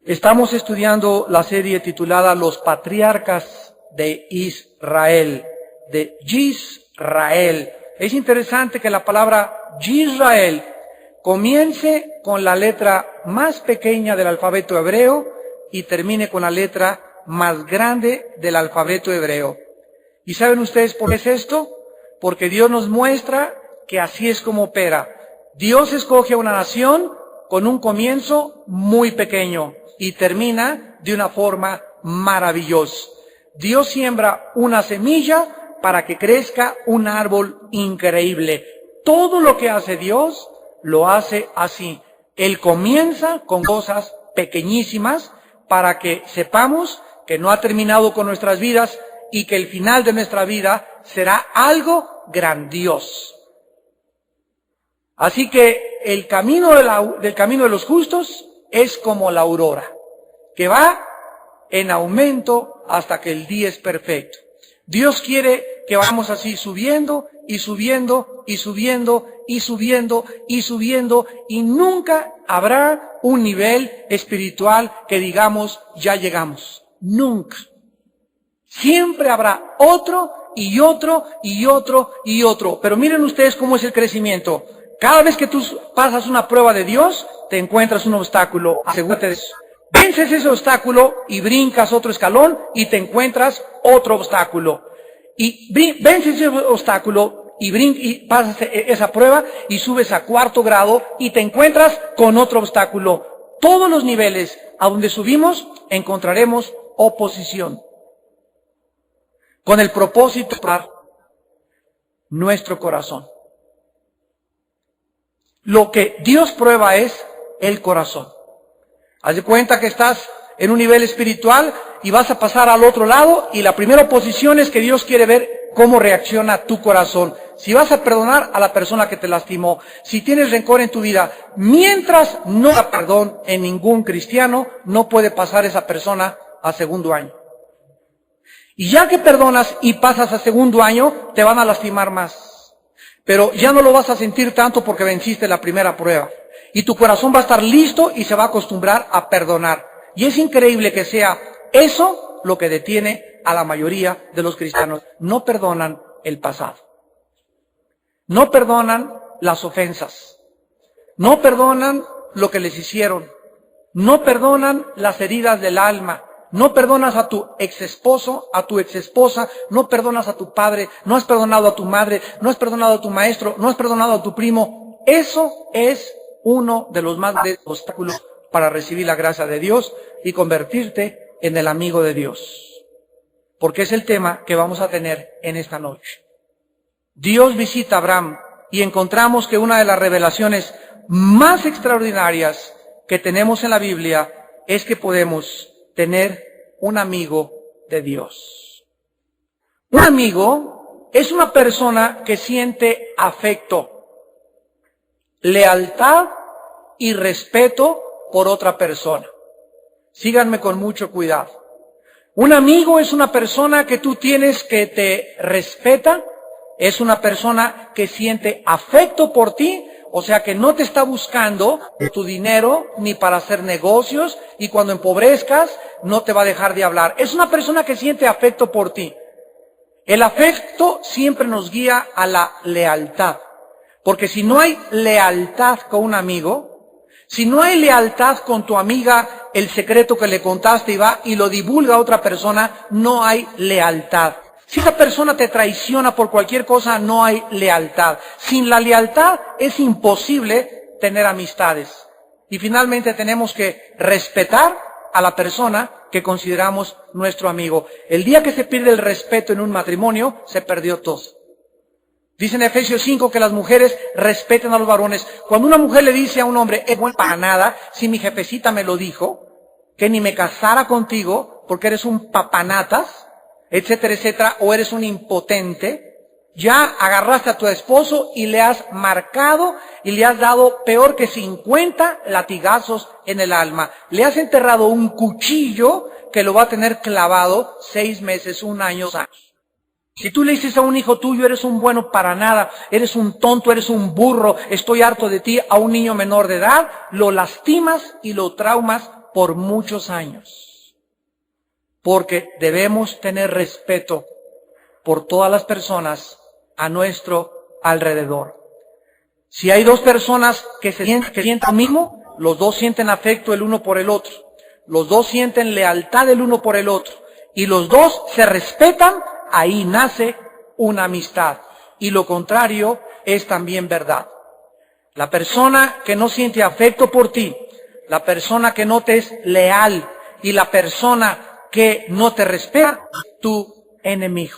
Estamos estudiando la serie titulada Los Patriarcas de Israel, de Yisrael. Es interesante que la palabra Yisrael comience con la letra más pequeña del alfabeto hebreo y termine con la letra más grande del alfabeto hebreo. ¿Y saben ustedes por qué es esto? Porque Dios nos muestra que así es como opera. Dios escoge a una nación con un comienzo muy pequeño y termina de una forma maravillosa. Dios siembra una semilla para que crezca un árbol increíble. Todo lo que hace Dios lo hace así. Él comienza con cosas pequeñísimas para que sepamos que no ha terminado con nuestras vidas y que el final de nuestra vida será algo grandioso. Así que el camino del camino de los justos es como la aurora, que va en aumento hasta que el día es perfecto. Dios quiere que vamos así subiendo y subiendo y subiendo y subiendo y subiendo, y nunca habrá un nivel espiritual que digamos ya llegamos. Nunca. Siempre habrá otro y otro y otro y otro. Pero miren ustedes cómo es el crecimiento. Cada vez que tú pasas una prueba de Dios, te encuentras un obstáculo. Asegúrate de eso. Vences ese obstáculo y brincas otro escalón y te encuentras otro obstáculo. Y vences ese obstáculo y pasas esa prueba y subes a 4º grado y te encuentras con otro obstáculo. Todos los niveles a donde subimos encontraremos oposición. Con el propósito de probar nuestro corazón. Lo que Dios prueba es el corazón. Haz de cuenta que estás en un nivel espiritual y vas a pasar al otro lado, y la primera oposición es que Dios quiere ver cómo reacciona tu corazón. Si vas a perdonar a la persona que te lastimó, si tienes rencor en tu vida, mientras no haya perdón en ningún cristiano, no puede pasar esa persona a 2º año. Y ya que perdonas y pasas a 2º año, te van a lastimar más. Pero ya no lo vas a sentir tanto porque venciste la primera prueba. Y tu corazón va a estar listo y se va a acostumbrar a perdonar. Y es increíble que sea eso lo que detiene a la mayoría de los cristianos. No perdonan el pasado. No perdonan las ofensas. No perdonan lo que les hicieron. No perdonan las heridas del alma. No perdonas a tu exesposo, a tu exesposa, no perdonas a tu padre, no has perdonado a tu madre, no has perdonado a tu maestro, no has perdonado a tu primo. Eso es uno de los más grandes obstáculos para recibir la gracia de Dios y convertirte en el amigo de Dios. Porque es el tema que vamos a tener en esta noche. Dios visita a Abraham y encontramos que una de las revelaciones más extraordinarias que tenemos en la Biblia es que podemos tener un amigo de Dios. Un amigo es una persona que siente afecto, lealtad y respeto por otra persona. Síganme con mucho cuidado. Un amigo es una persona que tú tienes que te respeta, es una persona que siente afecto por ti. O sea que no te está buscando tu dinero ni para hacer negocios, y cuando empobrezcas no te va a dejar de hablar. Es una persona que siente afecto por ti. El afecto siempre nos guía a la lealtad. Porque si no hay lealtad con un amigo, si no hay lealtad con tu amiga, el secreto que le contaste y va y lo divulga a otra persona, no hay lealtad. Si esa persona te traiciona por cualquier cosa, no hay lealtad. Sin la lealtad es imposible tener amistades. Y finalmente tenemos que respetar a la persona que consideramos nuestro amigo. El día que se pierde el respeto en un matrimonio, se perdió todo. Dice en Efesios 5 que las mujeres respeten a los varones. Cuando una mujer le dice a un hombre, es bueno para nada, si mi jefecita me lo dijo, que ni me casara contigo porque eres un papanatas, etcétera, etcétera, o eres un impotente, ya agarraste a tu esposo y le has marcado y le has dado peor que 50 latigazos en el alma. Le has enterrado un cuchillo que lo va a tener clavado 6 meses, 1 año, 2 años. Si tú le dices a un hijo tuyo, eres un bueno para nada, eres un tonto, eres un burro, estoy harto de ti, a un niño menor de edad, lo lastimas y lo traumas por muchos años, porque debemos tener respeto por todas las personas a nuestro alrededor. Si hay dos personas que sienten lo mismo, los dos sienten afecto el uno por el otro, los dos sienten lealtad el uno por el otro, y los dos se respetan, ahí nace una amistad. Y lo contrario es también verdad. La persona que no siente afecto por ti, la persona que no te es leal y la persona que no te respeta, es tu enemigo.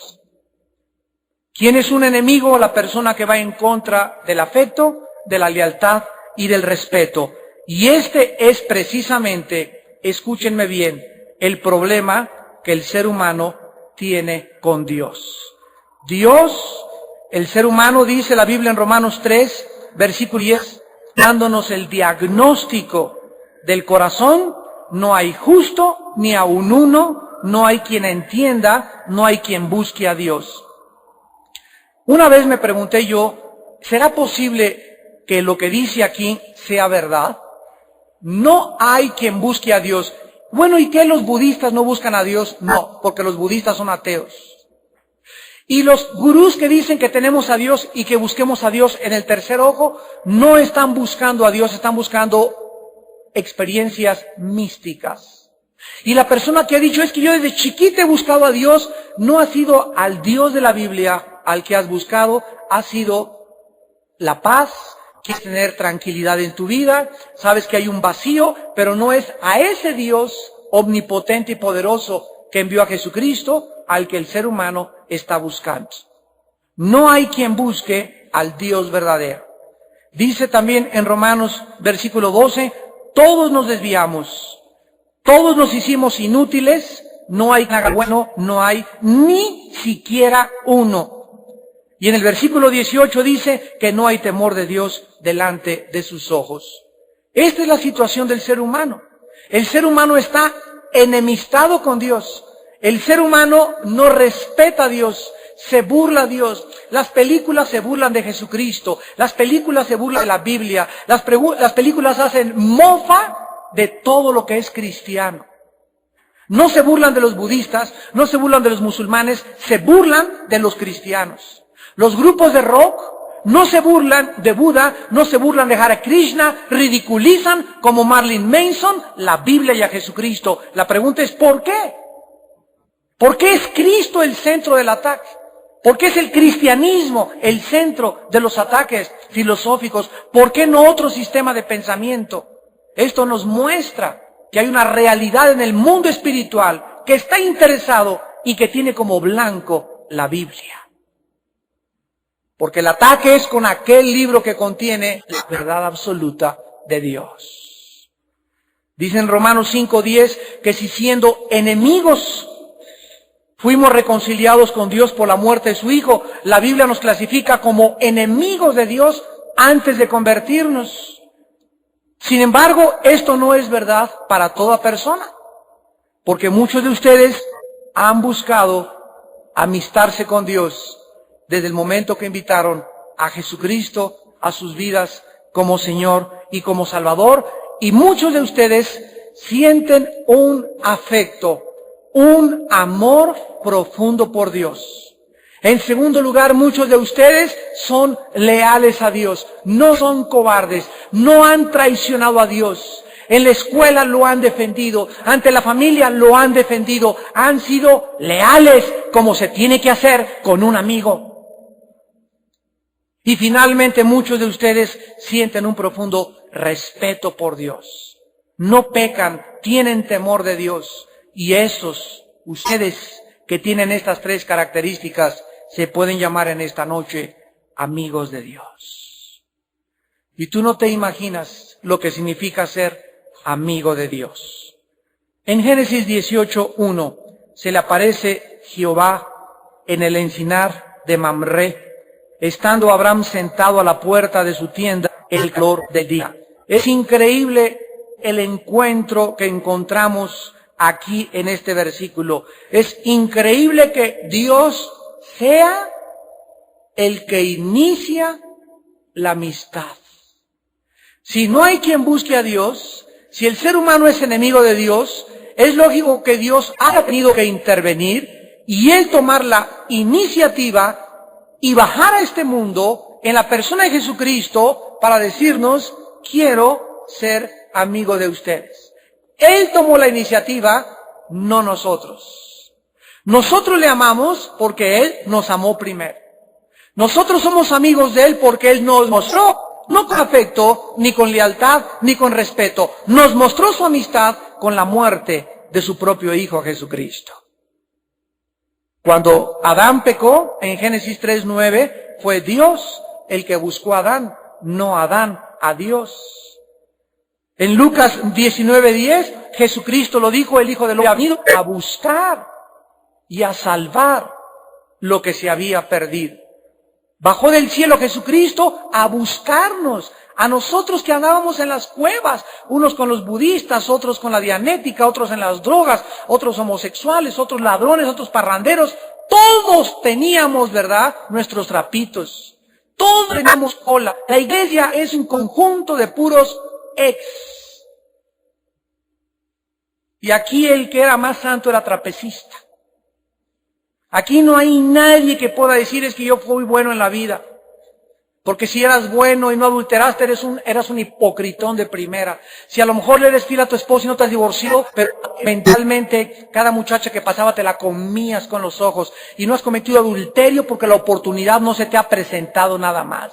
¿Quién es un enemigo? La persona que va en contra del afecto, de la lealtad y del respeto. Y este es precisamente, escúchenme bien, el problema que el ser humano tiene con Dios. Dios, el ser humano, dice la Biblia en Romanos 3, versículo 10, dándonos el diagnóstico del corazón: no hay justo ni aun uno, no hay quien entienda, no hay quien busque a Dios. Una vez me pregunté yo, ¿será posible que lo que dice aquí sea verdad? No hay quien busque a Dios. Bueno, ¿y qué, los budistas no buscan a Dios? No, porque los budistas son ateos. Y los gurús que dicen que tenemos a Dios y que busquemos a Dios en el tercer ojo, no están buscando a Dios, están buscando experiencias místicas. Y la persona que ha dicho, es que yo desde chiquita he buscado a Dios, no ha sido al Dios de la Biblia al que has buscado, ha sido la paz, quieres tener tranquilidad en tu vida, sabes que hay un vacío, pero no es a ese Dios omnipotente y poderoso que envió a Jesucristo al que el ser humano está buscando. No hay quien busque al Dios verdadero. Dice también en Romanos versículo 12, todos nos desviamos, todos nos hicimos inútiles, no hay nada bueno, no hay ni siquiera uno. Y en el versículo 18 dice que no hay temor de Dios delante de sus ojos. Esta es la situación del ser humano. El ser humano está enemistado con Dios. El ser humano no respeta a Dios, se burla a Dios. Las películas se burlan de Jesucristo, las películas se burlan de la Biblia, las películas hacen mofa de todo lo que es cristiano. No se burlan de los budistas, no se burlan de los musulmanes, se burlan de los cristianos. Los grupos de rock no se burlan de Buda, no se burlan de Hare Krishna, ridiculizan como Marilyn Manson la Biblia y a Jesucristo. La pregunta es ¿por qué? ¿Por qué es Cristo el centro del ataque? ¿Por qué es el cristianismo el centro de los ataques filosóficos? ¿Por qué no otro sistema de pensamiento? Esto nos muestra que hay una realidad en el mundo espiritual que está interesado y que tiene como blanco la Biblia. Porque el ataque es con aquel libro que contiene la verdad absoluta de Dios. Dice en Romanos 5:10 que si siendo enemigos fuimos reconciliados con Dios por la muerte de su Hijo, la Biblia nos clasifica como enemigos de Dios antes de convertirnos. Sin embargo, esto no es verdad para toda persona, porque muchos de ustedes han buscado amistarse con Dios desde el momento que invitaron a Jesucristo a sus vidas como Señor y como Salvador, y muchos de ustedes sienten un afecto, un amor profundo por Dios. En segundo lugar, muchos de ustedes son leales a Dios, no son cobardes, no han traicionado a Dios. En la escuela lo han defendido, ante la familia lo han defendido, han sido leales como se tiene que hacer con un amigo. Y finalmente muchos de ustedes sienten un profundo respeto por Dios. No pecan, tienen temor de Dios. Y esos, ustedes que tienen estas tres características, se pueden llamar en esta noche amigos de Dios. Y tú no te imaginas lo que significa ser amigo de Dios. En Génesis 18:1 se le aparece Jehová en el encinar de Mamré, estando Abraham sentado a la puerta de su tienda, el calor del día. Es increíble el encuentro que encontramos aquí en este versículo. Es increíble que Dios sea el que inicia la amistad. Si no hay quien busque a Dios, Si el ser humano es enemigo de Dios, es lógico que Dios haya tenido que intervenir y Él tomar la iniciativa y bajar a este mundo en la persona de Jesucristo para decirnos, quiero ser amigo de ustedes. Él tomó la iniciativa, no nosotros. Nosotros le amamos porque Él nos amó primero. Nosotros somos amigos de Él porque Él nos mostró, no con afecto, ni con lealtad, ni con respeto. Nos mostró su amistad con la muerte de su propio Hijo Jesucristo. Cuando Adán pecó, en Génesis 3:9, fue Dios el que buscó a Adán, no Adán a Dios. En Lucas 19:10, Jesucristo lo dijo, el Hijo del Hombre ha venido a buscar y a salvar lo que se había perdido. Bajó del cielo Jesucristo a buscarnos, a nosotros que andábamos en las cuevas, unos con los budistas, otros con la dianética, otros en las drogas, otros homosexuales, otros ladrones, otros parranderos. Todos teníamos, ¿verdad?, nuestros trapitos. Todos teníamos cola. La iglesia es un conjunto de puros ex. Y aquí el que era más santo era trapecista. Aquí no hay nadie que pueda decir es que yo fui bueno en la vida. Porque si eras bueno y no adulteraste, eras un hipocritón de primera. Si a lo mejor le eres fiel a tu esposo y no te has divorciado, pero mentalmente cada muchacha que pasaba te la comías con los ojos. Y no has cometido adulterio porque la oportunidad no se te ha presentado nada más.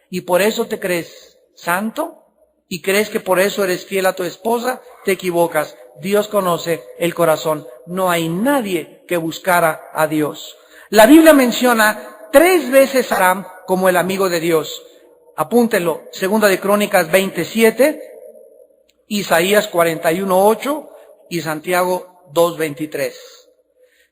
Y por eso te crees santo y crees que por eso eres fiel a tu esposa, te equivocas. Dios conoce el corazón. No hay nadie que buscara a Dios. La Biblia menciona 3 veces a Abraham como el amigo de Dios. Apúntenlo. Segunda de Crónicas 27, Isaías 41:8 y Santiago 2:23.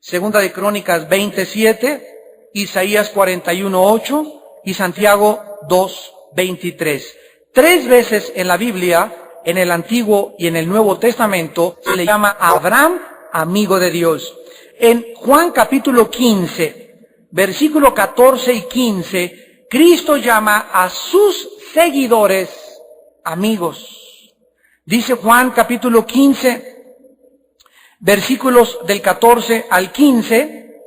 Segunda de Crónicas 27, Isaías 41:8 y Santiago 2:23. 3 veces en la Biblia, en el Antiguo y en el Nuevo Testamento, se le llama a Abraham amigo de Dios. En Juan capítulo 15, versículo 14 y 15, Cristo llama a sus seguidores amigos. Dice Juan capítulo 15, versículos del 14 al 15,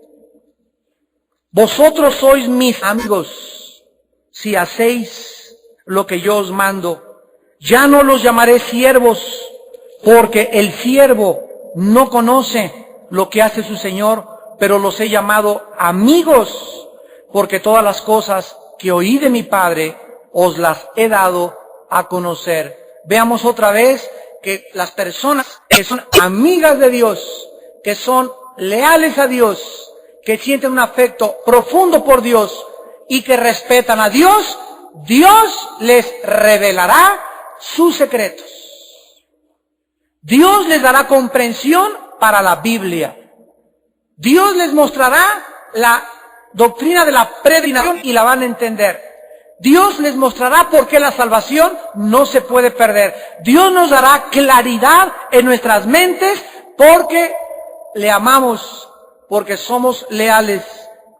vosotros sois mis amigos si hacéis lo que yo os mando. Ya no los llamaré siervos, porque el siervo no conoce lo que hace su Señor, pero los he llamado amigos, porque todas las cosas que oí de mi Padre os las he dado a conocer. Veamos otra vez que las personas que son amigas de Dios, que son leales a Dios, que sienten un afecto profundo por Dios y que respetan a Dios, Dios les revelará sus secretos. Dios les dará comprensión para la Biblia. Dios les mostrará la doctrina de la predestinación y la van a entender. Dios les mostrará por qué la salvación no se puede perder. Dios nos dará claridad en nuestras mentes porque le amamos, porque somos leales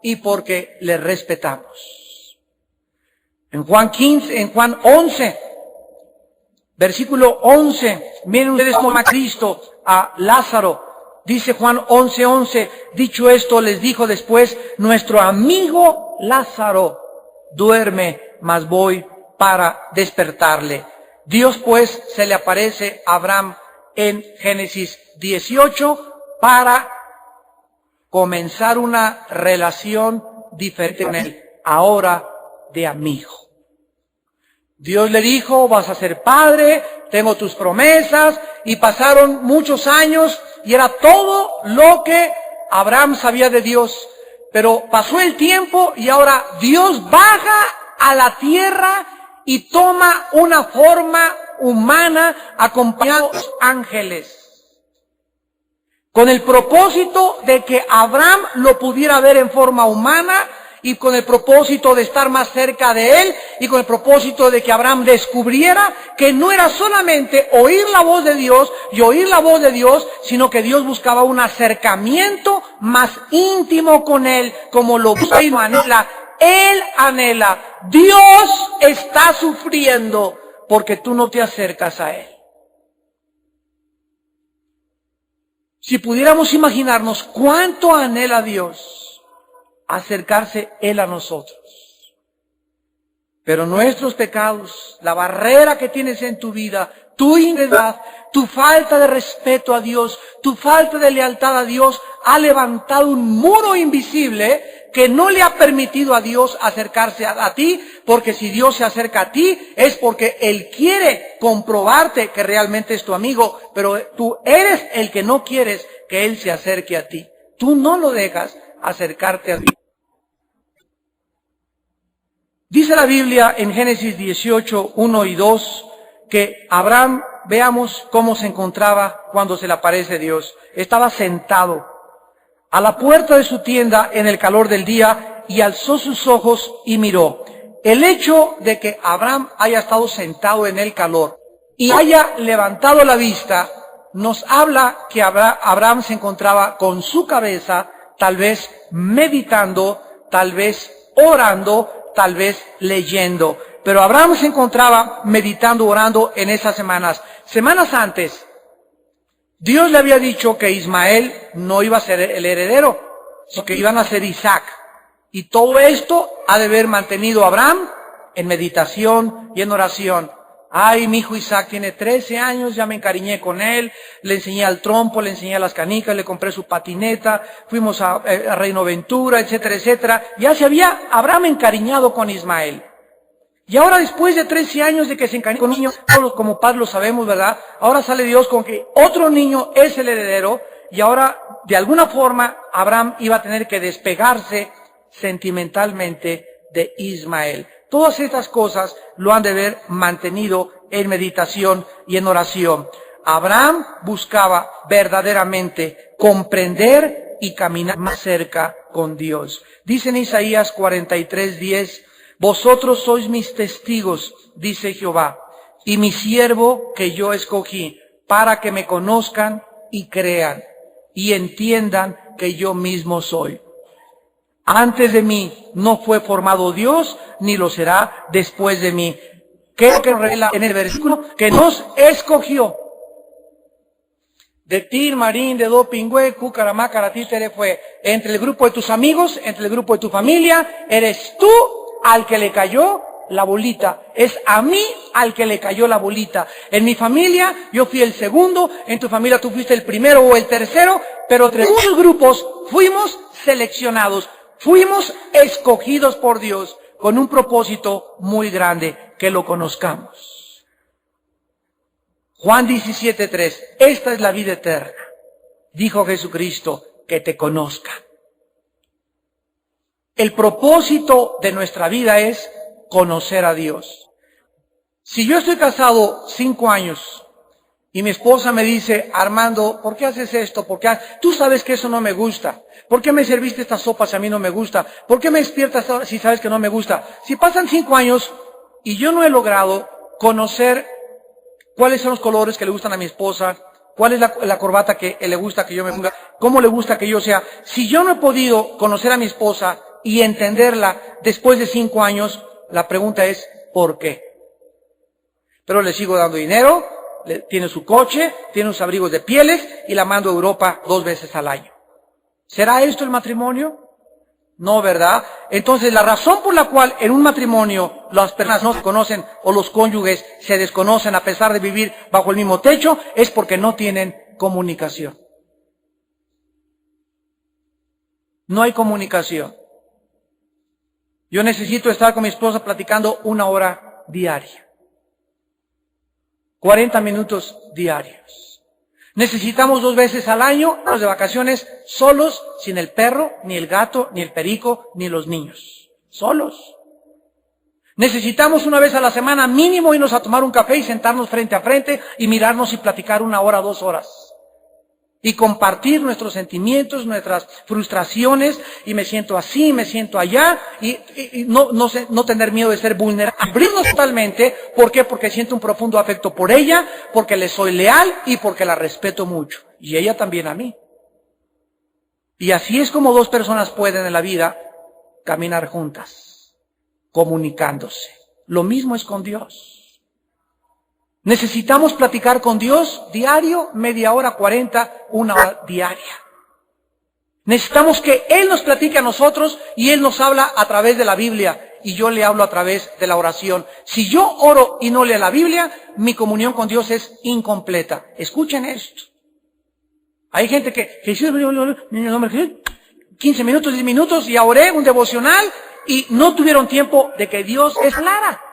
y porque le respetamos. En Juan 11, versículo 11, miren ustedes cómo a Cristo, a Lázaro. Dice Juan 11:11, dicho esto les dijo después, nuestro amigo Lázaro duerme, mas voy para despertarle. Dios pues se le aparece a Abraham en Génesis 18 para comenzar una relación diferente con él, ahora de amigo. Dios le dijo, vas a ser padre, tengo tus promesas, y pasaron muchos años y era todo lo que Abraham sabía de Dios. Pero pasó el tiempo y ahora Dios baja a la tierra y toma una forma humana acompañado de los ángeles, con el propósito de que Abraham lo pudiera ver en forma humana y con el propósito de estar más cerca de él y con el propósito de que Abraham descubriera que no era solamente oír la voz de Dios y oír la voz de Dios, sino que Dios buscaba un acercamiento más íntimo con él, como lo busca y lo anhela. Él anhela. Dios está sufriendo porque tú no te acercas a él. Si pudiéramos imaginarnos cuánto anhela Dios acercarse Él a nosotros. Pero nuestros pecados, la barrera que tienes en tu vida, tu integridad, tu falta de respeto a Dios, tu falta de lealtad a Dios, ha levantado un muro invisible que no le ha permitido a Dios acercarse a ti, porque si Dios se acerca a ti es porque Él quiere comprobarte que realmente es tu amigo, pero tú eres el que no quieres que Él se acerque a ti. Tú no lo dejas acercarte a ti. Dice la Biblia en Génesis 18, 1 y 2, que Abraham, veamos cómo se encontraba cuando se le aparece Dios. Estaba sentado a la puerta de su tienda en el calor del día y alzó sus ojos y miró. El hecho de que Abraham haya estado sentado en el calor y haya levantado la vista, nos habla que Abraham se encontraba con su cabeza, tal vez meditando, tal vez orando, tal vez leyendo. Pero Abraham se encontraba meditando, orando en esas semanas. Semanas antes, Dios le había dicho que Ismael no iba a ser el heredero, sino que iban a ser Isaac. Y todo esto ha de haber mantenido a Abraham en meditación y en oración. Ay, mi hijo Isaac tiene 13 años, ya me encariñé con él, le enseñé al trompo, le enseñé a las canicas, le compré su patineta, fuimos a Reino Ventura, etcétera, etcétera. Ya se había Abraham encariñado con Ismael. Y ahora después de 13 años de que se encariñó con un niño, todos como padres lo sabemos, ¿verdad? Ahora sale Dios con que otro niño es el heredero y ahora de alguna forma Abraham iba a tener que despegarse sentimentalmente de Ismael. Todas estas cosas lo han de haber mantenido en meditación y en oración. Abraham buscaba verdaderamente comprender y caminar más cerca con Dios. Dice en Isaías 43:10, vosotros sois mis testigos, dice Jehová, y mi siervo que yo escogí, para que me conozcan y crean, y entiendan que yo mismo soy. Antes de mí no fue formado Dios, ni lo será después de mí. ¿Qué es lo que nos revela en el versículo? Que nos escogió. De Tir, Marín, de Do, Pingüe, Cucaramá, Caratítere fue. Entre el grupo de tus amigos, entre el grupo de tu familia, eres tú al que le cayó la bolita. Es a mí al que le cayó la bolita. En mi familia yo fui el segundo, en tu familia tú fuiste el primero o el tercero, pero entre muchos grupos fuimos seleccionados. Fuimos escogidos por Dios con un propósito muy grande, que lo conozcamos. Juan 17:3, esta es la vida eterna, dijo Jesucristo, que te conozcan. El propósito de nuestra vida es conocer a Dios. Si yo estoy casado 5 años y mi esposa me dice, Armando, ¿por qué haces esto? Tú sabes que eso no me gusta. ¿Por qué me serviste estas sopas si a mí no me gusta? ¿Por qué me despiertas si sabes que no me gusta? Si pasan 5 años y yo no he logrado conocer cuáles son los colores que le gustan a mi esposa, cuál es la corbata que le gusta que yo me ponga, cómo le gusta que yo sea. Si yo no he podido conocer a mi esposa y entenderla después de 5 años, la pregunta es, ¿por qué? Pero le sigo dando dinero, tiene su coche, tiene sus abrigos de pieles y la mando a Europa 2 veces al año. ¿Será esto el matrimonio? No, ¿verdad? Entonces, la razón por la cual en un matrimonio las personas no se conocen o los cónyuges se desconocen a pesar de vivir bajo el mismo techo es porque no tienen comunicación. No hay comunicación. Yo necesito estar con mi esposa platicando 1 hora diaria. 40 minutos diarios. Necesitamos 2 veces al año, de vacaciones, solos, sin el perro, ni el gato, ni el perico, ni los niños. Solos. Necesitamos 1 vez a la semana mínimo irnos a tomar un café y sentarnos frente a frente y mirarnos y platicar 1 hora, 2 horas. Y compartir nuestros sentimientos, nuestras frustraciones, y me siento así, me siento allá, y no tener miedo de ser vulnerable. Abrirnos totalmente, ¿por qué? Porque siento un profundo afecto por ella, porque le soy leal y porque la respeto mucho. Y ella también a mí. Y así es como 2 personas pueden en la vida caminar juntas, comunicándose. Lo mismo es con Dios. Necesitamos platicar con Dios diario, media hora, 40, una hora diaria. Necesitamos que Él nos platique a nosotros y Él nos habla a través de la Biblia y yo le hablo a través de la oración. Si yo oro y no leo la Biblia, mi comunión con Dios es incompleta. Escuchen esto. Hay gente que 15 minutos, 10 minutos, y oré un devocional y no tuvieron tiempo de que Dios les hablara.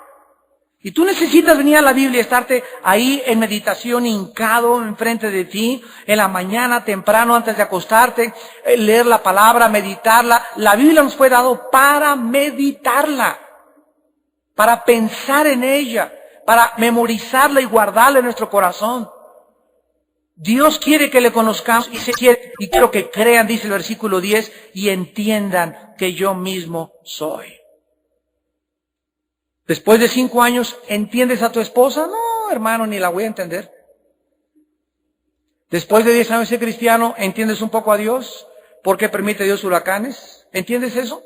Y tú necesitas venir a la Biblia y estarte ahí en meditación, hincado enfrente de ti, en la mañana, temprano, antes de acostarte, leer la palabra, meditarla. La Biblia nos fue dado para meditarla, para pensar en ella, para memorizarla y guardarla en nuestro corazón. Dios quiere que le conozcamos y quiero que crean, dice el versículo 10, y entiendan que yo mismo soy. Después de 5 años, ¿entiendes a tu esposa? No, hermano, ni la voy a entender. Después de 10 años de ser cristiano, ¿entiendes un poco a Dios? ¿Por qué permite Dios huracanes? ¿Entiendes eso?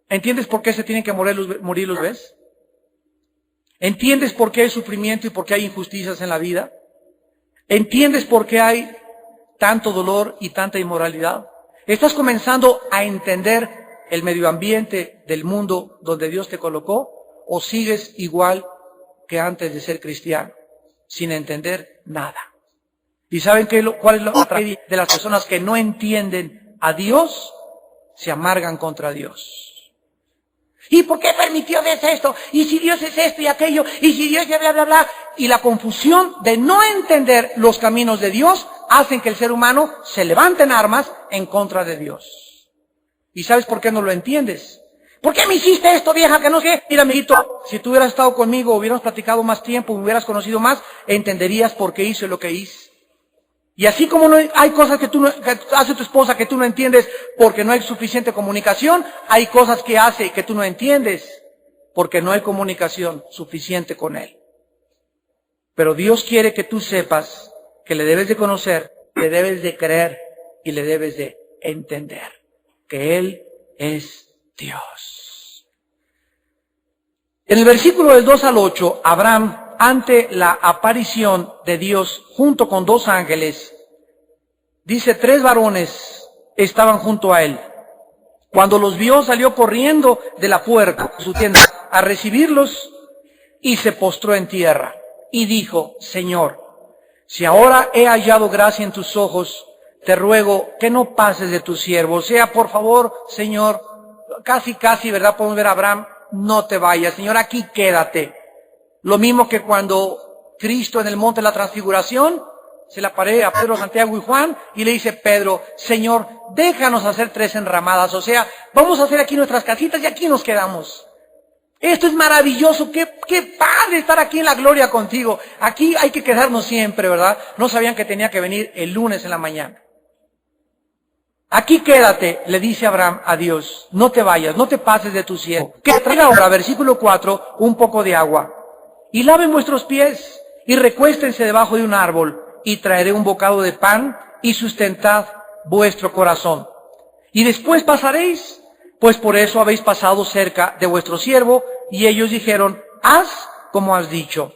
¿Entiendes por qué se tienen que morir los bebés? ¿Entiendes por qué hay sufrimiento y por qué hay injusticias en la vida? ¿Entiendes por qué hay tanto dolor y tanta inmoralidad? ¿Estás comenzando a entender el medio ambiente del mundo donde Dios te colocó? ¿O sigues igual que antes de ser cristiano, sin entender nada? ¿Y saben cuál es la tragedia de las personas que no entienden a Dios? Se amargan contra Dios. ¿Y por qué permitió Dios esto? ¿Y si Dios es esto y aquello? ¿Y si Dios es bla, bla, bla? Y la confusión de no entender los caminos de Dios hacen que el ser humano se levante en armas en contra de Dios. ¿Y sabes por qué no lo entiendes? ¿Por qué me hiciste esto, vieja? Que no sé. Mira, amiguito, si tú hubieras estado conmigo, hubiéramos platicado más tiempo, me hubieras conocido más, entenderías por qué hice lo que hice. Y así como no hay cosas que hace tu esposa que tú no entiendes porque no hay suficiente comunicación, hay cosas que hace que tú no entiendes porque no hay comunicación suficiente con Él. Pero Dios quiere que tú sepas que le debes de conocer, le debes de creer y le debes de entender que Él es Dios. En el versículo del 2 al 8, Abraham, ante la aparición de Dios junto con 2 ángeles, dice 3 varones estaban junto a él. Cuando los vio, salió corriendo de la puerta de su tienda a recibirlos y se postró en tierra y dijo: Señor, si ahora he hallado gracia en tus ojos, te ruego que no pases de tu siervo. O sea, por favor, Señor, casi, ¿verdad? Podemos ver a Abraham, no te vayas, Señor, aquí quédate. Lo mismo que cuando Cristo en el monte de la transfiguración se le aparece a Pedro, Santiago y Juan y le dice Pedro: Señor, déjanos hacer 3 enramadas. O sea, vamos a hacer aquí nuestras casitas y aquí nos quedamos. Esto es maravilloso, qué padre estar aquí en la gloria contigo. Aquí hay que quedarnos siempre, ¿verdad? No sabían que tenía que venir el lunes en la mañana. Aquí quédate, le dice Abraham a Dios, no te vayas, no te pases de tu siervo. Que traiga ahora, versículo 4, un poco de agua, y laven vuestros pies, y recuéstense debajo de un árbol, y traeré un bocado de pan, y sustentad vuestro corazón. Y después pasaréis, pues por eso habéis pasado cerca de vuestro siervo. Y ellos dijeron: haz como has dicho.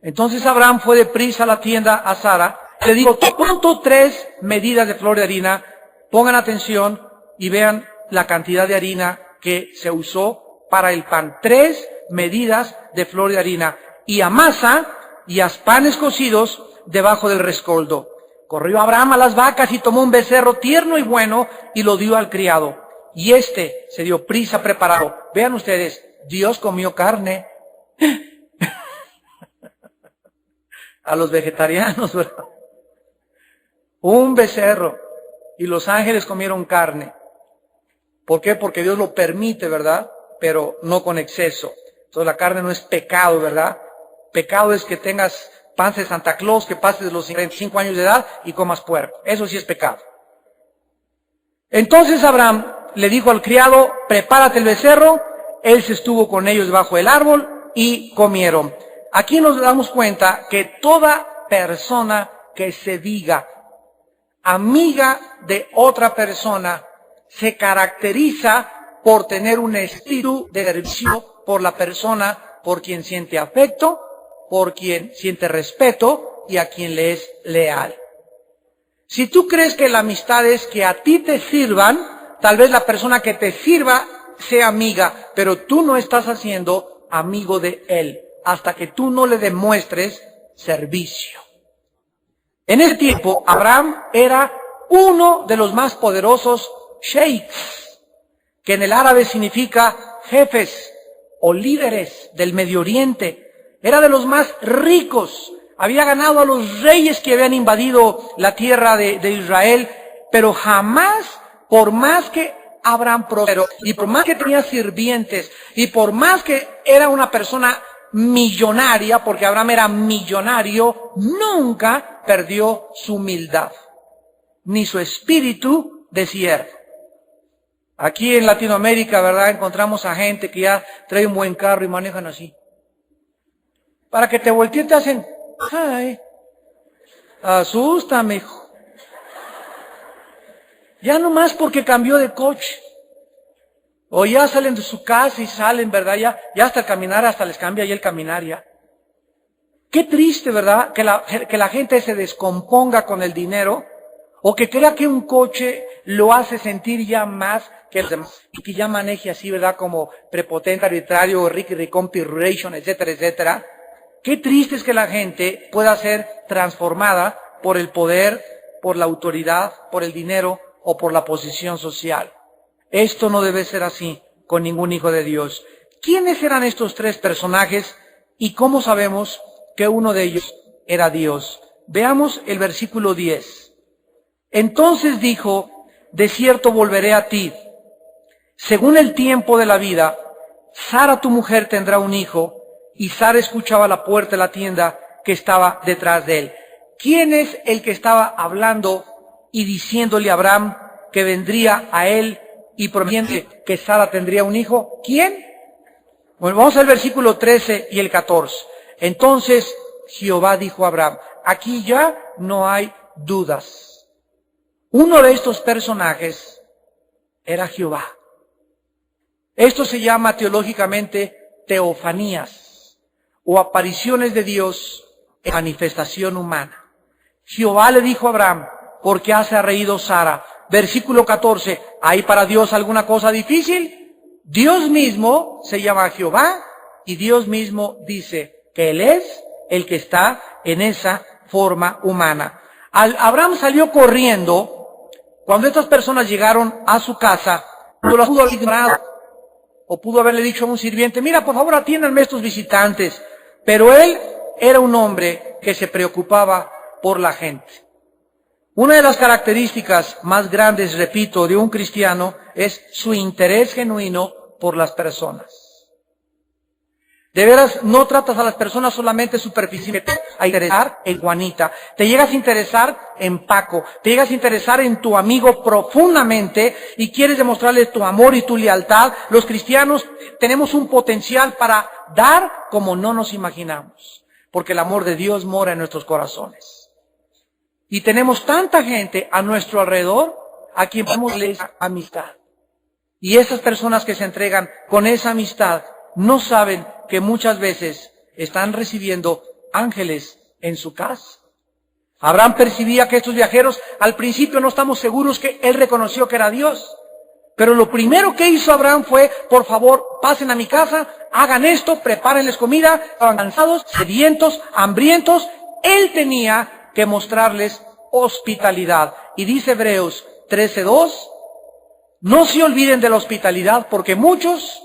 Entonces Abraham fue deprisa a la tienda a Sara, le dijo: pronto 3 medidas de flor de harina. Pongan atención y vean la cantidad de harina que se usó para el pan. 3 medidas de flor de harina. Y amasa y haz panes cocidos debajo del rescoldo. Corrió Abraham a las vacas y tomó un becerro tierno y bueno y lo dio al criado. Y este se dio prisa a prepararlo. Vean ustedes, Dios comió carne. A los vegetarianos, ¿verdad? Un becerro. Y los ángeles comieron carne. ¿Por qué? Porque Dios lo permite, ¿verdad? Pero no con exceso. Entonces la carne no es pecado, ¿verdad? Pecado es que tengas panza de Santa Claus, que pases de los 55 años de edad y comas puerco. Eso sí es pecado. Entonces Abraham le dijo al criado: prepárate el becerro. Él se estuvo con ellos debajo del árbol y comieron. Aquí nos damos cuenta que toda persona que se diga amiga de otra persona se caracteriza por tener un espíritu de servicio por la persona por quien siente afecto por quien siente respeto y a quien le es leal. Si tú crees que la amistad es que a ti te sirvan, tal vez la persona que te sirva sea amiga, pero tú no estás haciendo amigo de él hasta que tú no le demuestres servicio. En ese tiempo, Abraham era uno de los más poderosos sheikhs, que en el árabe significa jefes o líderes del Medio Oriente. Era de los más ricos. Había ganado a los reyes que habían invadido la tierra de Israel, pero jamás, por más que Abraham prosperó, y por más que tenía sirvientes, y por más que era una persona millonaria, porque Abraham era millonario, nunca perdió su humildad, ni su espíritu de siervo. Aquí en Latinoamérica, ¿verdad?, encontramos a gente que ya trae un buen carro y manejan así. Para que te volteen te hacen, ay, asústame, hijo. Ya nomás porque cambió de coche. O ya salen de su casa y salen, ¿verdad? Ya hasta el caminar, hasta les cambia ya el caminar ya. Qué triste, ¿verdad? Que la gente se descomponga con el dinero, o que crea que un coche lo hace sentir ya más que los demás, y que ya maneje así, ¿verdad? Como prepotente, arbitrario, Ricky Ricón, Pirration, etcétera, etcétera. Qué triste es que la gente pueda ser transformada por el poder, por la autoridad, por el dinero o por la posición social. Esto no debe ser así con ningún hijo de Dios. ¿Quiénes eran estos tres personajes y cómo sabemos que uno de ellos era Dios? Veamos el versículo 10. Entonces dijo, de cierto volveré a ti. Según el tiempo de la vida, Sara tu mujer tendrá un hijo. Y Sara escuchaba a la puerta de la tienda que estaba detrás de él. ¿Quién es el que estaba hablando y diciéndole a Abraham que vendría a él y prometiéndole que Sara tendría un hijo? ¿Quién? Bueno, vamos al versículo 13 y el 14. Entonces Jehová dijo a Abraham, aquí ya no hay dudas. Uno de estos personajes era Jehová. Esto se llama teológicamente teofanías, o apariciones de Dios en manifestación humana. Jehová le dijo a Abraham, ¿por qué has reído Sara? Versículo 14, ¿hay para Dios alguna cosa difícil? Dios mismo se llama Jehová y Dios mismo dice que Él es el que está en esa forma humana. Abraham salió corriendo cuando estas personas llegaron a su casa, no lo pudo haber ignorado, o pudo haberle dicho a un sirviente, mira, por favor, atiéndanme estos visitantes. Pero él era un hombre que se preocupaba por la gente. Una de las características más grandes, repito, de un cristiano es su interés genuino por las personas. De veras, no tratas a las personas solamente superficialmente, a interesar en Juanita. Te llegas a interesar en Paco. Te llegas a interesar en tu amigo profundamente y quieres demostrarle tu amor y tu lealtad. Los cristianos tenemos un potencial para dar como no nos imaginamos, porque el amor de Dios mora en nuestros corazones. Y tenemos tanta gente a nuestro alrededor a quien podemos darle esa amistad. Y esas personas que se entregan con esa amistad no saben que muchas veces están recibiendo ángeles en su casa. Abraham percibía que estos viajeros, al principio no estamos seguros que él reconoció que era Dios. Pero lo primero que hizo Abraham fue, por favor, pasen a mi casa, hagan esto, prepárenles comida, estaban cansados, sedientos, hambrientos. Él tenía que mostrarles hospitalidad. Y dice Hebreos 13:2, no se olviden de la hospitalidad porque muchos,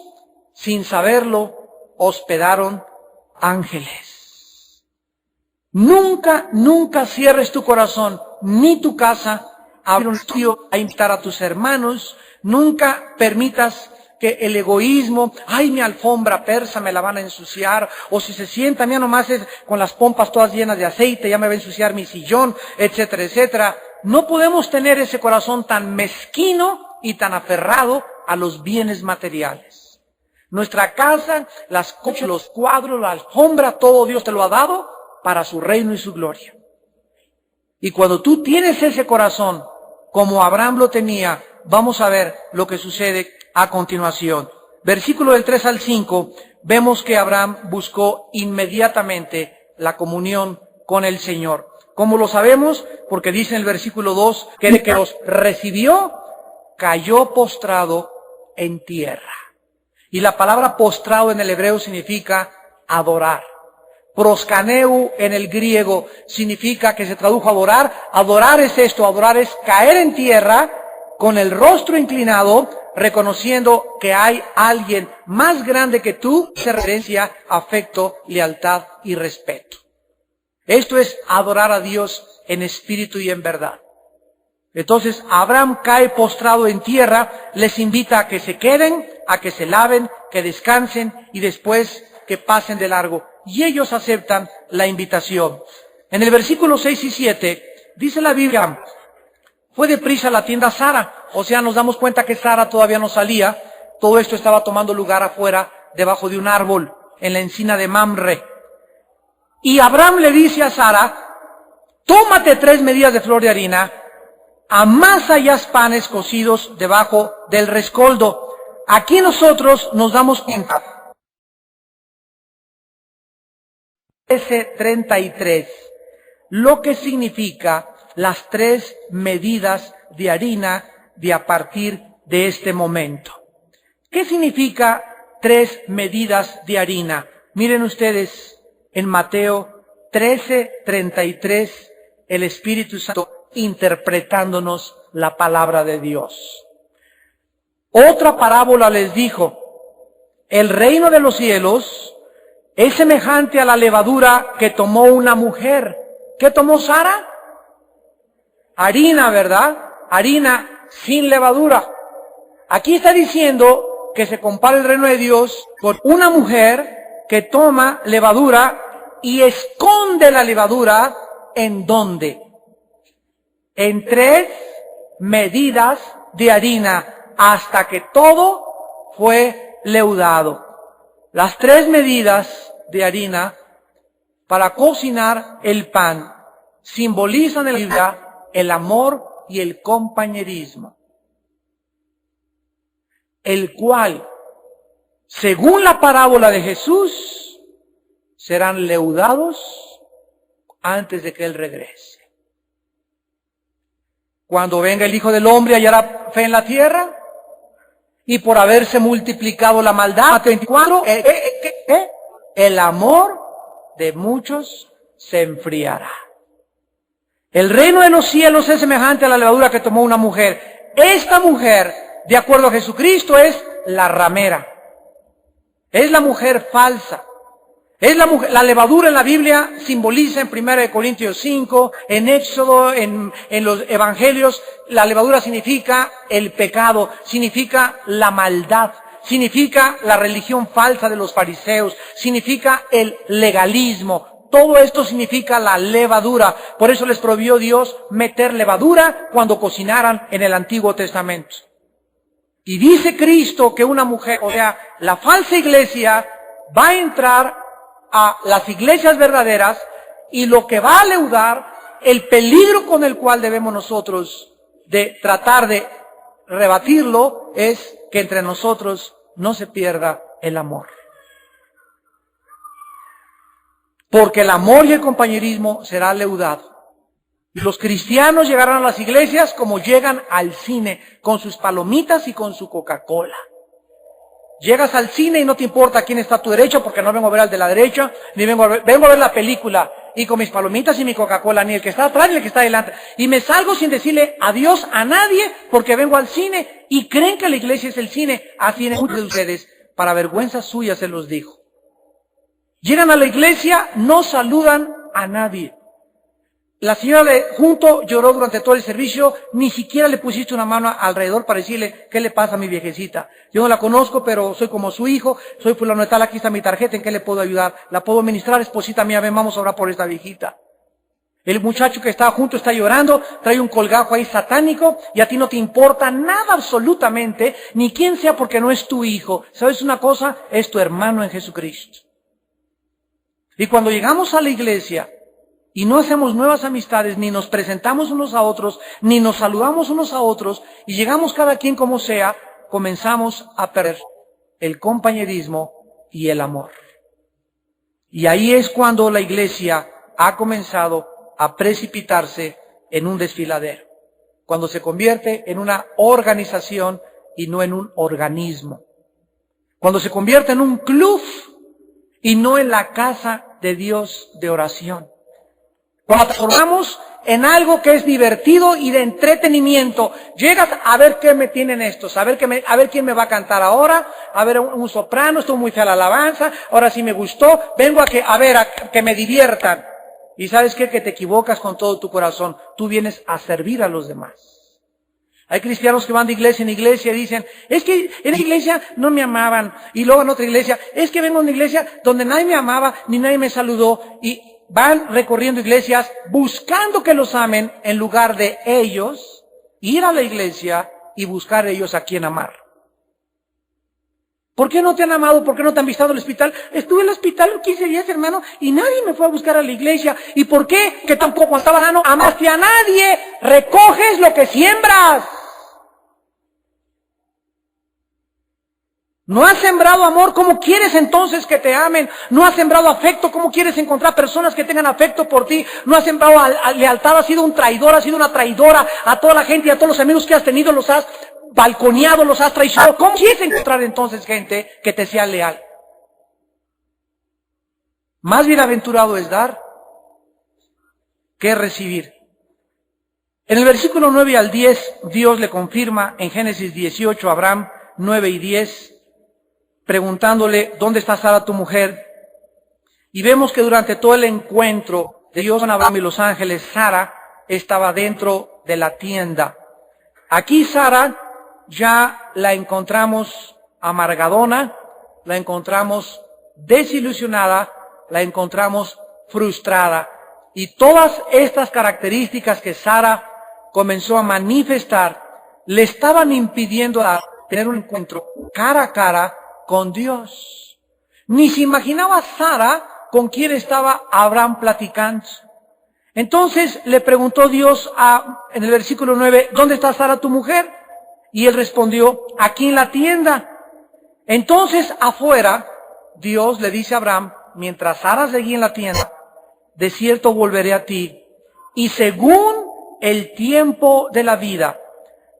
sin saberlo, hospedaron ángeles. Nunca, nunca cierres tu corazón, ni tu casa, a abrir un estudio, a invitar a tus hermanos. Nunca permitas que el egoísmo, ay, mi alfombra persa me la van a ensuciar, o si se sientan ya nomás es con las pompas todas llenas de aceite, ya me va a ensuciar mi sillón, etcétera, etcétera. No podemos tener ese corazón tan mezquino y tan aferrado a los bienes materiales. Nuestra casa, las cosas, los cuadros, la alfombra, todo Dios te lo ha dado para su reino y su gloria. Y cuando tú tienes ese corazón, como Abraham lo tenía, vamos a ver lo que sucede a continuación. Versículo del 3 al 5, vemos que Abraham buscó inmediatamente la comunión con el Señor. ¿Cómo lo sabemos? Porque dice en el versículo 2 que el que los recibió cayó postrado en tierra. Y la palabra postrado en el hebreo significa adorar. Proskaneu en el griego significa, que se tradujo adorar. Adorar es esto, adorar es caer en tierra con el rostro inclinado, reconociendo que hay alguien más grande que tú, se reverencia, afecto, lealtad y respeto. Esto es adorar a Dios en espíritu y en verdad. Entonces Abraham cae postrado en tierra, les invita a que se queden, a que se laven, que descansen y después que pasen de largo. Y ellos aceptan la invitación. En el versículo 6 y 7 dice la Biblia: fue deprisa a la tienda Sara. O sea, nos damos cuenta que Sara todavía no salía. Todo esto estaba tomando lugar afuera, debajo de un árbol, en la encina de Mamre. Y Abraham le dice a Sara: tómate 3 medidas de flor de harina, amasa ya panes cocidos debajo del rescoldo. Aquí nosotros nos damos cuenta. 33, lo que significa las 3 medidas de harina de a partir de este momento. ¿Qué significa 3 medidas de harina? Miren ustedes, en Mateo 13:33, el Espíritu Santo interpretándonos la palabra de Dios. Otra parábola les dijo: el reino de los cielos es semejante a la levadura que tomó una mujer. ¿Qué tomó Sara? Harina, ¿verdad? Harina sin levadura. Aquí está diciendo que se compara el reino de Dios con una mujer que toma levadura y esconde la levadura. ¿En dónde? En 3 medidas de harina, hasta que todo fue leudado. Las 3 medidas de harina para cocinar el pan simbolizan en la Biblia el amor y el compañerismo, el cual, según la parábola de Jesús, serán leudados antes de que Él regrese. Cuando venga el Hijo del Hombre, hallará fe en la tierra. Y por haberse multiplicado la maldad, 24, el amor de muchos se enfriará. El reino de los cielos es semejante a la levadura que tomó una mujer. Esta mujer, de acuerdo a Jesucristo, es la ramera. Es la mujer falsa. Es la levadura en la Biblia simboliza en 1 Corintios 5, en Éxodo, en los evangelios, la levadura significa el pecado, significa la maldad, significa la religión falsa de los fariseos, significa el legalismo. Todo esto significa la levadura. Por eso les prohibió Dios meter levadura cuando cocinaran en el Antiguo Testamento. Y dice Cristo que una mujer, o sea, la falsa iglesia, va a entrar a las iglesias verdaderas, y lo que va a leudar, el peligro con el cual debemos nosotros de tratar de rebatirlo, es que entre nosotros no se pierda el amor. Porque el amor y el compañerismo será leudado. Y los cristianos llegarán a las iglesias como llegan al cine, con sus palomitas y con su Coca-Cola. Llegas al cine y no te importa quién está a tu derecha, porque no vengo a ver al de la derecha, ni vengo a ver la película, y con mis palomitas y mi Coca-Cola, ni el que está atrás ni el que está adelante. Y me salgo sin decirle adiós a nadie, porque vengo al cine, y creen que la iglesia es el cine. Así en muchos de ustedes, para vergüenza suya se los dijo. Llegan a la iglesia, no saludan a nadie. La señora de junto lloró durante todo el servicio, ni siquiera le pusiste una mano alrededor para decirle: ¿qué le pasa a mi viejecita? Yo no la conozco, pero soy como su hijo, soy fulano de tal, aquí está mi tarjeta, ¿en qué le puedo ayudar? ¿La puedo ministrar? Esposita mía, ven, vamos a orar por esta viejita. El muchacho que está junto está llorando, trae un colgajo ahí satánico, y a ti no te importa nada absolutamente, ni quién sea, porque no es tu hijo. ¿Sabes una cosa? Es tu hermano en Jesucristo. Y cuando llegamos a la iglesia, y no hacemos nuevas amistades, ni nos presentamos unos a otros, ni nos saludamos unos a otros, y llegamos cada quien como sea, comenzamos a perder el compañerismo y el amor. Y ahí es cuando la iglesia ha comenzado a precipitarse en un desfiladero, cuando se convierte en una organización y no en un organismo, cuando se convierte en un club y no en la casa de Dios de oración, cuando transformamos en algo que es divertido y de entretenimiento. Llegas a ver qué me tienen estos, a ver quién me va a cantar ahora, a ver un soprano, estuvo muy fea la alabanza, ahora sí me gustó, vengo a que me diviertan. Y ¿sabes qué? Que te equivocas con todo tu corazón. Tú vienes a servir a los demás. Hay cristianos que van de iglesia en iglesia y dicen, es que en esa iglesia no me amaban. Y luego en otra iglesia, es que vengo a una iglesia donde nadie me amaba ni nadie me saludó. Y van recorriendo iglesias buscando que los amen en lugar de ellos ir a la iglesia y buscar ellos a quien amar. ¿Por qué no te han amado? ¿Por qué no te han visitado al hospital? Estuve en el hospital 15 días, hermano, y nadie me fue a buscar a la iglesia. ¿Y por qué? Que tampoco estaba sano, amaste a nadie. Recoges lo que siembras. No has sembrado amor, ¿cómo quieres entonces que te amen? No has sembrado afecto, ¿cómo quieres encontrar personas que tengan afecto por ti? No has sembrado lealtad, has sido un traidor, has sido una traidora a toda la gente y a todos los amigos que has tenido, los has balconeado, los has traicionado. ¿Cómo quieres encontrar entonces gente que te sea leal? Más bienaventurado es dar que recibir. En el versículo 9 al 10, Dios le confirma en Génesis 18 a Abraham 9 y 10, preguntándole, ¿dónde está Sara tu mujer? Y vemos que durante todo el encuentro de Dios con Abraham y los ángeles, Sara estaba dentro de la tienda. Aquí Sara ya la encontramos amargadona, la encontramos desilusionada, la encontramos frustrada. Y todas estas características que Sara comenzó a manifestar le estaban impidiendo tener un encuentro cara a cara con Dios. Ni se imaginaba Sara con quién estaba Abraham platicando. Entonces le preguntó Dios en el versículo 9, ¿dónde está Sara tu mujer? Y él respondió, aquí en la tienda. Entonces afuera, Dios le dice a Abraham, mientras Sara seguía en la tienda, de cierto volveré a ti, y según el tiempo de la vida.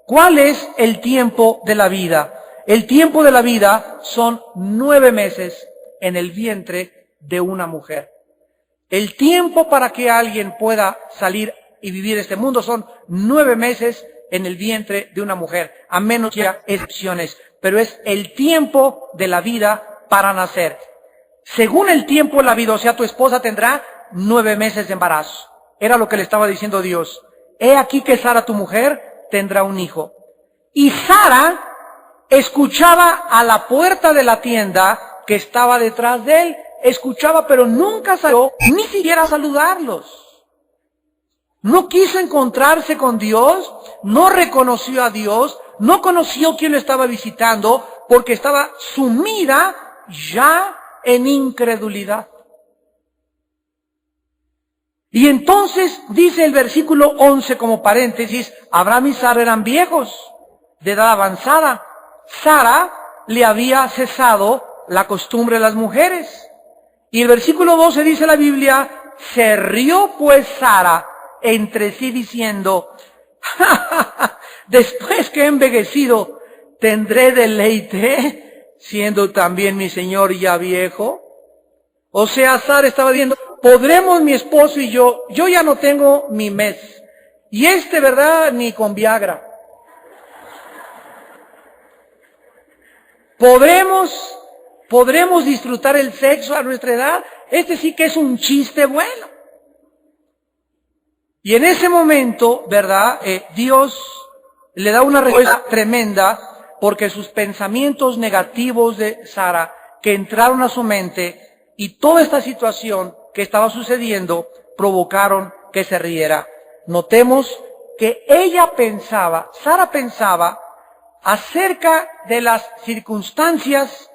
¿Cuál es el tiempo de la vida? El tiempo de la vida son 9 meses en el vientre de una mujer. El tiempo para que alguien pueda salir y vivir este mundo son 9 meses en el vientre de una mujer, a menos que haya excepciones, pero es el tiempo de la vida para nacer. Según el tiempo de la vida, o sea, tu esposa tendrá 9 meses de embarazo. Era lo que le estaba diciendo Dios. He aquí que Sara, tu mujer, tendrá un hijo. Y Sara escuchaba a la puerta de la tienda que estaba detrás de él. Escuchaba, pero nunca salió ni siquiera a saludarlos. No quiso encontrarse con Dios, no reconoció a Dios, no conoció quién lo estaba visitando, porque estaba sumida ya en incredulidad. Y entonces dice el versículo 11 como paréntesis, Abraham y Sara eran viejos, de edad avanzada. Sara le había cesado la costumbre de las mujeres. Y el versículo 12 dice la Biblia, se rió pues Sara entre sí diciendo, ¡ja, ja, ja! Después que he envejecido, ¿tendré deleite, siendo también mi señor ya viejo? O sea, Sara estaba diciendo, podremos mi esposo y yo ya no tengo mi mes. Y ¿verdad? Ni con Viagra. Podremos disfrutar el sexo a nuestra edad. Sí que es un chiste bueno. Y en ese momento, ¿verdad? Dios le da una respuesta tremenda porque sus pensamientos negativos de Sara que entraron a su mente y toda esta situación que estaba sucediendo provocaron que se riera. Notemos que Sara pensaba acerca de las circunstancias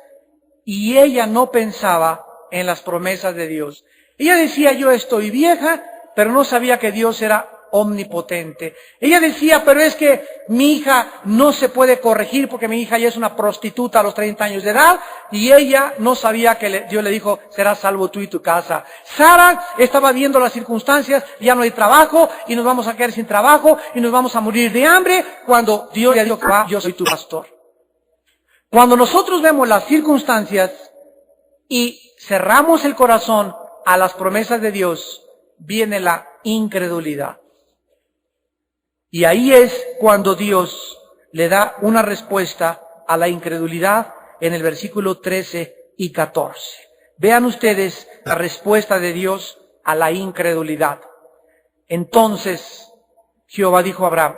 y ella no pensaba en las promesas de Dios. Ella decía, yo estoy vieja, pero no sabía que Dios era omnipotente. Ella decía, pero es que mi hija no se puede corregir porque mi hija ya es una prostituta a los 30 años de edad, y ella no sabía que Dios le dijo, serás salvo tú y tu casa. Sara estaba viendo las circunstancias, ya no hay trabajo y nos vamos a quedar sin trabajo y nos vamos a morir de hambre, cuando Dios le dijo, yo soy tu pastor. Cuando nosotros vemos las circunstancias y cerramos el corazón a las promesas de Dios, viene la incredulidad. Y ahí es cuando Dios le da una respuesta a la incredulidad en el versículo 13 y 14. Vean ustedes la respuesta de Dios a la incredulidad. Entonces Jehová dijo a Abraham,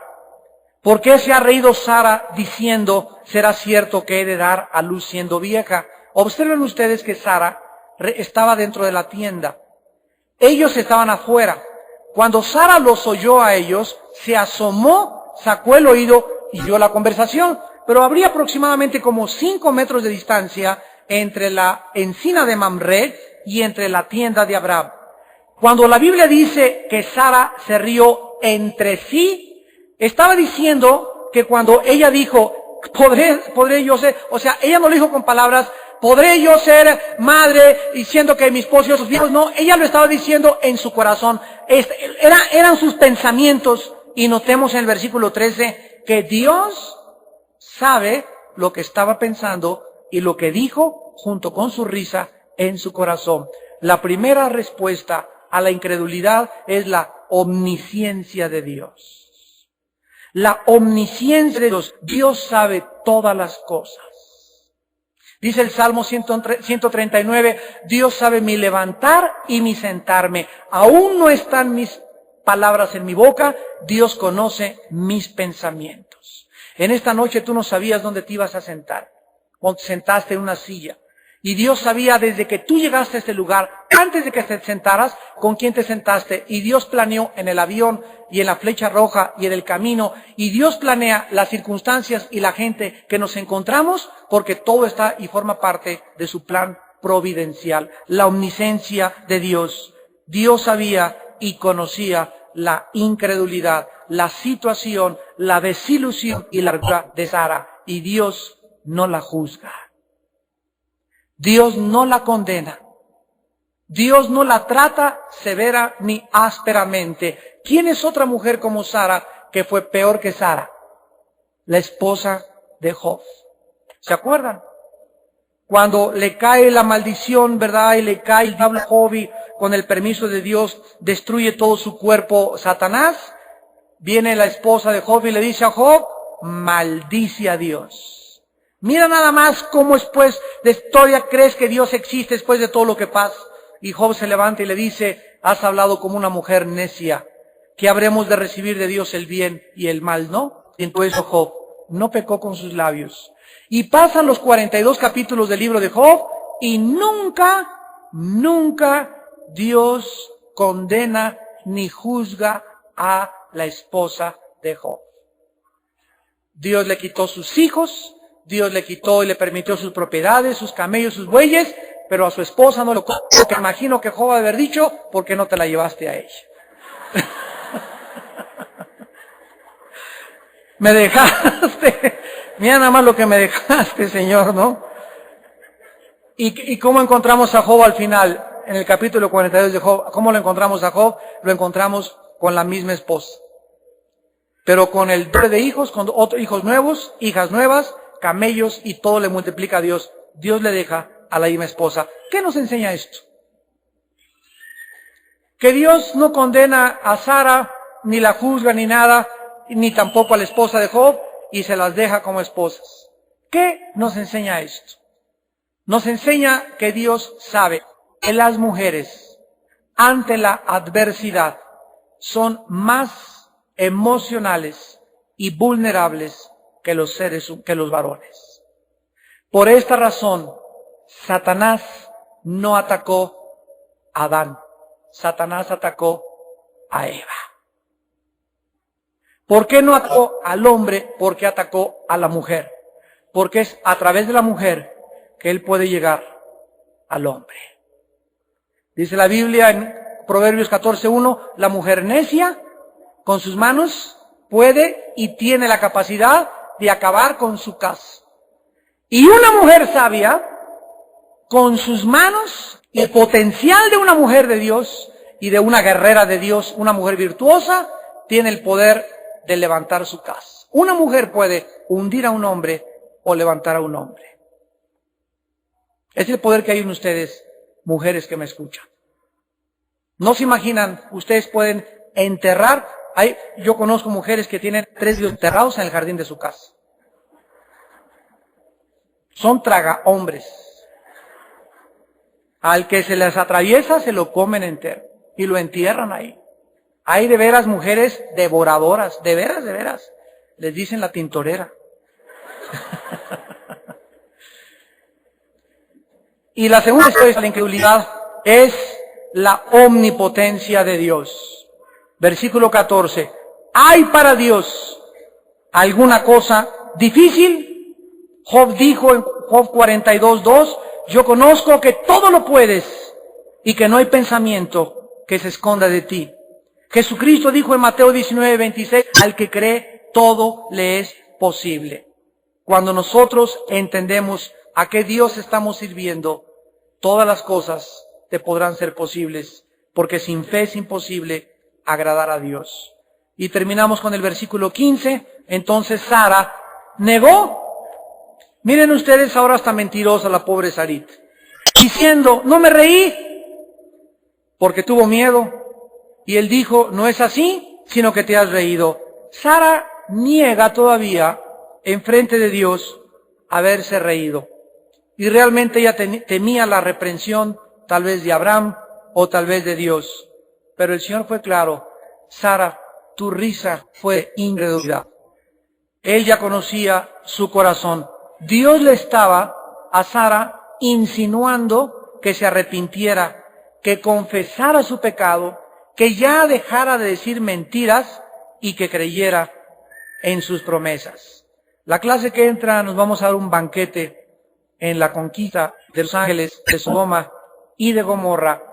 ¿por qué se ha reído Sara diciendo, será cierto que he de dar a luz siendo vieja? Observen ustedes que Sara estaba dentro de la tienda. Ellos estaban afuera. Cuando Sara los oyó a ellos, se asomó, sacó el oído y oyó la conversación. Pero habría aproximadamente como 5 metros de distancia entre la encina de Mamre y entre la tienda de Abraham. Cuando la Biblia dice que Sara se rió entre sí, estaba diciendo que cuando ella dijo, podré yo ser, o sea, ella no lo dijo con palabras, ¿podré yo ser madre diciendo que mi esposo y sus hijos? No, ella lo estaba diciendo en su corazón. Eran sus pensamientos. Y notemos en el versículo 13 que Dios sabe lo que estaba pensando y lo que dijo junto con su risa en su corazón. La primera respuesta a la incredulidad es la omnisciencia de Dios. La omnisciencia de Dios. Dios sabe todas las cosas. Dice el Salmo 139, Dios sabe mi levantar y mi sentarme. Aún no están mis palabras en mi boca, Dios conoce mis pensamientos. En esta noche tú no sabías dónde te ibas a sentar, o te sentaste en una silla. Y Dios sabía desde que tú llegaste a este lugar, antes de que te sentaras, con quién te sentaste. Y Dios planeó en el avión y en la flecha roja y en el camino. Y Dios planea las circunstancias y la gente que nos encontramos, porque todo está y forma parte de su plan providencial. La omnisciencia de Dios. Dios sabía y conocía la incredulidad, la situación, la desilusión y la ruptura de Sara. Y Dios no la juzga. Dios no la condena. Dios no la trata severa ni ásperamente. ¿Quién es otra mujer como Sara que fue peor que Sara? La esposa de Job. ¿Se acuerdan? Cuando le cae la maldición, ¿verdad? Y le cae el diablo a Job y con el permiso de Dios destruye todo su cuerpo Satanás. Viene la esposa de Job y le dice a Job, maldice a Dios. Mira nada más cómo después de historia crees que Dios existe después de todo lo que pasa. Y Job se levanta y le dice, has hablado como una mujer necia, que habremos de recibir de Dios el bien y el mal, ¿no? Y entonces Job no pecó con sus labios. Y pasan los 42 capítulos del libro de Job y nunca Dios condena ni juzga a la esposa de Job. Dios le quitó sus hijos, Dios le quitó y le permitió sus propiedades, sus camellos, sus bueyes, pero a su esposa no lo contó, que imagino que Job va a haber dicho, ¿por qué no te la llevaste a ella? Me dejaste, mira nada más lo que me dejaste, Señor, ¿no? ¿Y cómo encontramos a Job al final? En el capítulo 42 de Job, ¿cómo lo encontramos a Job? Lo encontramos con la misma esposa. Pero con el doble de hijos, con otros hijos nuevos, hijas nuevas, camellos y todo le multiplica a Dios. Dios le deja a la misma esposa. ¿Qué nos enseña esto? Que Dios no condena a Sara, ni la juzga ni nada, ni tampoco a la esposa de Job, y se las deja como esposas. ¿Qué nos enseña esto? Nos enseña que Dios sabe que las mujeres, ante la adversidad, son más emocionales y vulnerables que los varones. Por esta razón, Satanás no atacó a Adán. Satanás atacó a Eva. ¿Por qué no atacó al hombre? ¿Por qué atacó a la mujer? Porque es a través de la mujer que él puede llegar al hombre. Dice la Biblia en Proverbios 14:1, la mujer necia con sus manos puede y tiene la capacidad de acabar con su casa. Y una mujer sabia, con sus manos, el potencial de una mujer de Dios y de una guerrera de Dios, una mujer virtuosa, tiene el poder de levantar su casa. Una mujer puede hundir a un hombre o levantar a un hombre. Es el poder que hay en ustedes, mujeres que me escuchan. No se imaginan, ustedes pueden enterrar. Yo conozco mujeres que tienen 3 hijos enterrados en el jardín de su casa. Son traga hombres. Al que se les atraviesa se lo comen entero y lo entierran ahí. Hay de veras mujeres devoradoras, de veras. Les dicen la tintorera. Y la segunda historia de la incredulidad es la omnipotencia de Dios. Versículo 14. ¿Hay para Dios alguna cosa difícil? Job dijo en Job 42:2, yo conozco que todo lo puedes y que no hay pensamiento que se esconda de ti. Jesucristo dijo en Mateo 19:26, al que cree todo le es posible. Cuando nosotros entendemos a qué Dios estamos sirviendo, todas las cosas te podrán ser posibles, porque sin fe es imposible agradar a Dios. Y terminamos con el versículo 15. Entonces Sara negó. Miren ustedes ahora hasta mentirosa la pobre Sarit, diciendo, no me reí, porque tuvo miedo. Y él dijo, no es así, sino que te has reído. Sara niega todavía, enfrente de Dios, haberse reído. Y realmente ella temía la reprensión, tal vez de Abraham o tal vez de Dios. Pero el Señor fue claro, Sara, tu risa fue incredulidad. Él ya conocía su corazón. Dios le estaba a Sara insinuando que se arrepintiera, que confesara su pecado, que ya dejara de decir mentiras y que creyera en sus promesas. La clase que entra nos vamos a dar un banquete en la conquista de los ángeles de Sodoma y de Gomorra.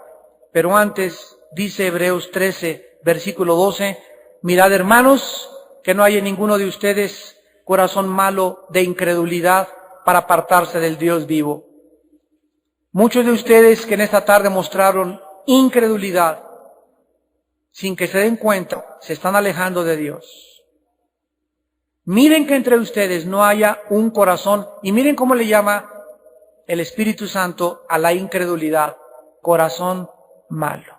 Pero antes, dice Hebreos 13, versículo 12, mirad hermanos, que no haya en ninguno de ustedes corazón malo de incredulidad para apartarse del Dios vivo. Muchos de ustedes que en esta tarde mostraron incredulidad, sin que se den cuenta, se están alejando de Dios. Miren que entre ustedes no haya un corazón, y miren cómo le llama el Espíritu Santo a la incredulidad, corazón malo.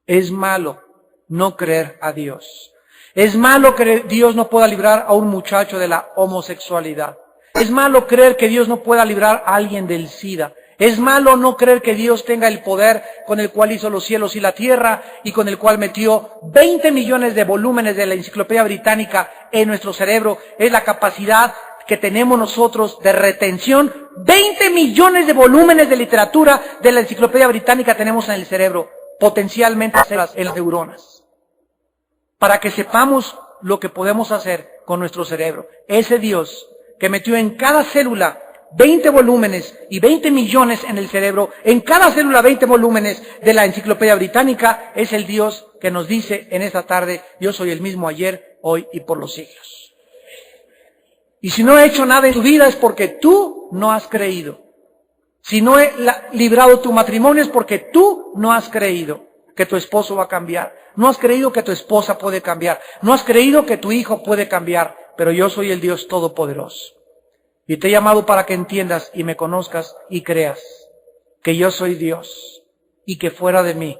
Es malo no creer a Dios. Es malo que Dios no pueda librar a un muchacho de la homosexualidad. Es malo creer que Dios no pueda librar a alguien del SIDA. Es malo no creer que Dios tenga el poder con el cual hizo los cielos y la tierra y con el cual metió 20 millones de volúmenes de la Enciclopedia Británica en nuestro cerebro. Es la capacidad que tenemos nosotros de retención. 20 millones de volúmenes de literatura de la Enciclopedia Británica tenemos en el cerebro, potencialmente en las neuronas. Para que sepamos lo que podemos hacer con nuestro cerebro. Ese Dios que metió en cada célula 20 volúmenes y 20 millones en el cerebro, en cada célula 20 volúmenes de la Enciclopedia Británica, es el Dios que nos dice en esta tarde, yo soy el mismo ayer, hoy y por los siglos. Y si no he hecho nada en tu vida es porque tú no has creído. Si no he librado tu matrimonio es porque tú no has creído que tu esposo va a cambiar. No has creído que tu esposa puede cambiar. No has creído que tu hijo puede cambiar. Pero yo soy el Dios Todopoderoso. Y te he llamado para que entiendas y me conozcas y creas que yo soy Dios y que fuera de mí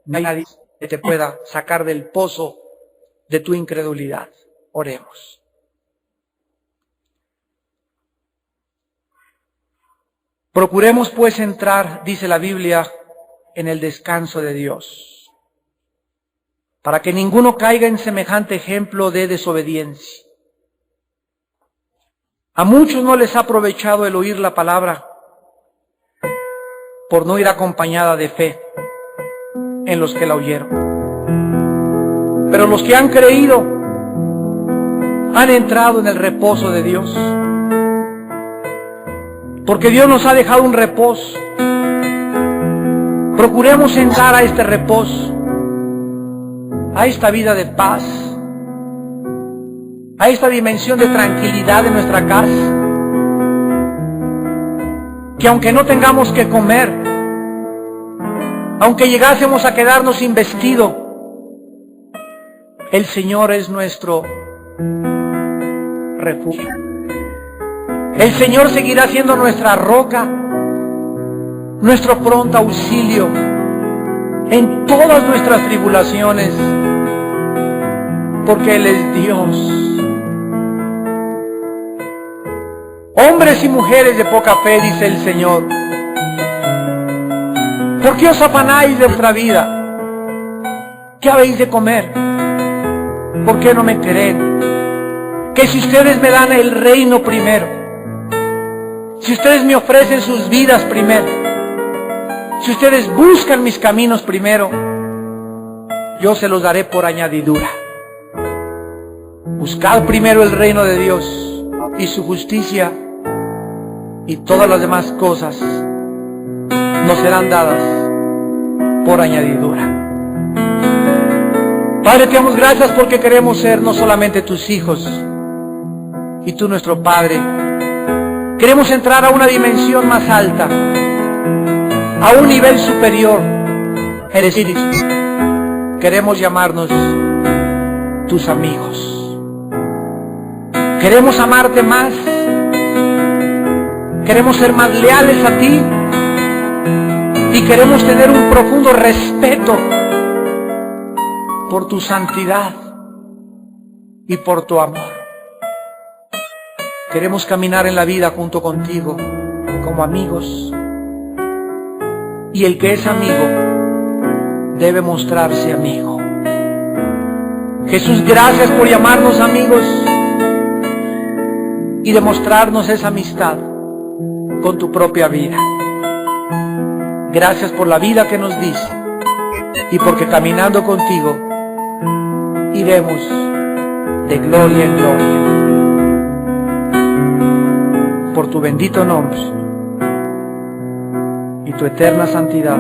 no hay nadie que te pueda sacar del pozo de tu incredulidad. Oremos. Procuremos pues entrar, dice la Biblia, en el descanso de Dios, para que ninguno caiga en semejante ejemplo de desobediencia. A muchos no les ha aprovechado el oír la palabra por no ir acompañada de fe en los que la oyeron. Pero los que han creído han entrado en el reposo de Dios. Porque Dios nos ha dejado un reposo. Procuremos entrar a este reposo. a esta vida de paz, a esta dimensión de tranquilidad en nuestra casa. Que aunque no tengamos que comer, aunque llegásemos a quedarnos sin vestido, el Señor es nuestro refugio. El Señor seguirá siendo nuestra roca, nuestro pronto auxilio en todas nuestras tribulaciones, porque Él es Dios. Hombres y mujeres de poca fe, dice el Señor, ¿por qué os afanáis de vuestra vida? ¿Qué habéis de comer? ¿Por qué no me creen? Que si ustedes me dan el reino primero, si ustedes me ofrecen sus vidas primero, si ustedes buscan mis caminos primero, yo se los daré por añadidura. Buscad primero el reino de Dios y su justicia, y todas las demás cosas nos serán dadas por añadidura. Padre, te damos gracias porque queremos ser no solamente tus hijos y tú nuestro Padre. Queremos entrar a una dimensión más alta, a un nivel superior. El Espíritu. Queremos llamarnos tus amigos. Queremos amarte más. Queremos ser más leales a ti y queremos tener un profundo respeto por tu santidad y por tu amor. Queremos caminar en la vida junto contigo como amigos, y el que es amigo debe mostrarse amigo. Jesús, gracias por llamarnos amigos y demostrarnos esa amistad con tu propia vida. Gracias por la vida que nos diste y porque caminando contigo iremos de gloria en gloria. Por tu bendito nombre y tu eterna santidad.